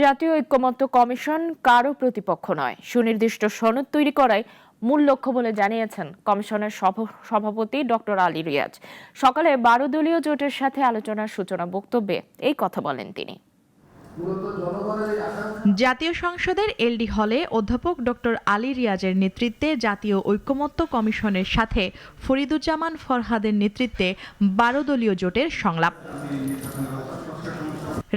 জাতীয় ঐক্যমত্য কমিশন কারো প্রতিপক্ষ নয়, সুনির্দিষ্ট সনদ তৈরি করাই মূল লক্ষ্য বলে জানিয়েছেন কমিশনের সভাপতি ডক্টর আলী রিয়াজ। সকালে 12 দলীয় জোটের সাথে আলোচনার সূচনা বক্তব্যে এই কথা বলেন তিনি। জাতীয় সংসদের এলডি হলে অধ্যাপক ডক্টর আলী রিয়াজের নেতৃত্বে জাতীয় ঐক্যমত্য কমিশনের সাথে ফরিদুজ্জামান ফরহাদের নেতৃত্বে 12 দলীয় জোটের সংলাপ।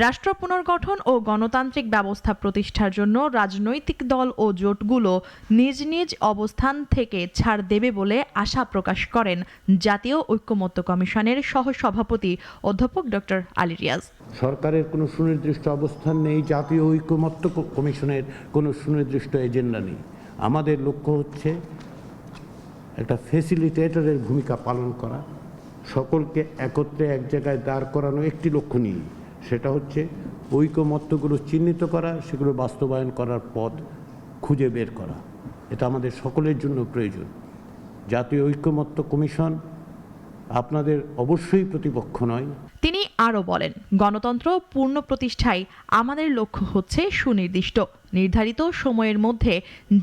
রাষ্ট্র পুনর্গঠন ও গণতান্ত্রিক ব্যবস্থা প্রতিষ্ঠার জন্য রাজনৈতিক দল ও জোটগুলো নিজ নিজ অবস্থান থেকে ছাড় দেবে বলে আশা প্রকাশ করেন জাতীয় ঐক্যমত্য কমিশনের সহসভাপতি অধ্যাপক ডক্টর আলী রিয়াজ। সরকারের কোনো সুনির্দিষ্ট অবস্থান নেই, জাতীয় ঐক্যমত্য কমিশনের কোনো সুনির্দিষ্ট এজেন্ডা নেই। আমাদের লক্ষ্য হচ্ছে একটা ফ্যাসিলিটেটরের ভূমিকা পালন করা, সকলকে একত্রে এক জায়গায় দাঁড় করানো একটি লক্ষ্য নিয়ে, সেটা হচ্ছে ঐকমত্যগুলো চিহ্নিত করা, সেগুলো বাস্তবায়ন করার পথ খুঁজে বের করা। এটা আমাদের সকলের জন্য প্রয়োজন। জাতীয় ঐক্যমত্য কমিশন আপনাদের অবশ্যই প্রতিপক্ষ নয়। তিনি আরও বলেন, গণতন্ত্র পূর্ণ প্রতিষ্ঠায় আমাদের লক্ষ্য হচ্ছে সুনির্দিষ্ট নির্ধারিত সময়ের মধ্যে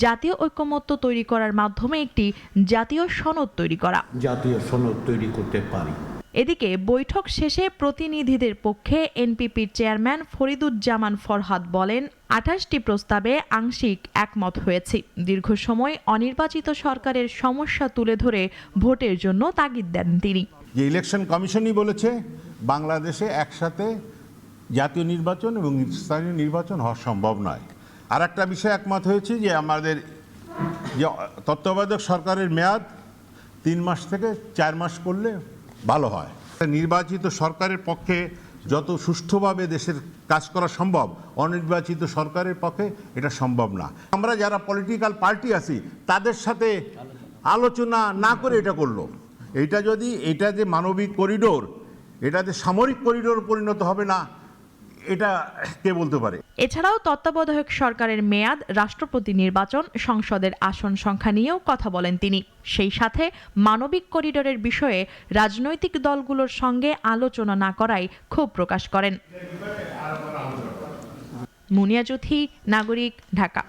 জাতীয় ঐক্যমত্য তৈরি করার মাধ্যমে একটি জাতীয় সনদ তৈরি করা। জাতীয় সনদ তৈরি করতে পারি। এদিকে বৈঠক শেষে প্রতিনিধিদের পক্ষে এনপিপির চেয়ারম্যান ফরিদুজ্জামান ফরহাদ বলেন, 28টি প্রস্তাবে আংশিক একমত হয়েছে। দীর্ঘ সময় অনির্বাচিত সরকারের সমস্যা তুলে ধরে ভোটের জন্য তাগিদ দেন তিনি। যে ইলেকশন কমিশনই বলেছে বাংলাদেশে একসাথে জাতীয় নির্বাচন এবং স্থানীয় নির্বাচন হওয়া সম্ভব নয়। আর একটা বিষয় একমত হয়েছে যে আমাদের যে তত্ত্বাবধায়ক সরকারের মেয়াদ 3 মাস থেকে 4 মাস করলে ভালো হয়। নির্বাচিত সরকারের পক্ষে যত সুষ্ঠুভাবে দেশের কাজ করা সম্ভব, অনির্বাচিত সরকারের পক্ষে এটা সম্ভব না। আমরা যারা পলিটিক্যাল পার্টি আছি তাদের সাথে আলোচনা না করে এটা করলো। এটা যে মানবিক করিডোর, এটা যে সামরিক করিডোর পরিণত হবে না, এটা কে বলতে পারে? এছাড়াও তত্ত্বাবধায়ক সরকারের মেয়াদ, রাষ্ট্রপতি নির্বাচন, সংসদের আসন সংখ্যা নিয়েও কথা বলেন তিনি। সেই সাথে মানবিক করিডোরের বিষয়ে রাজনৈতিক দলগুলোর সঙ্গে আলোচনা না করায় ক্ষোভ প্রকাশ করেন। মুনিয়া জুথি, নাগরিক, ঢাকা।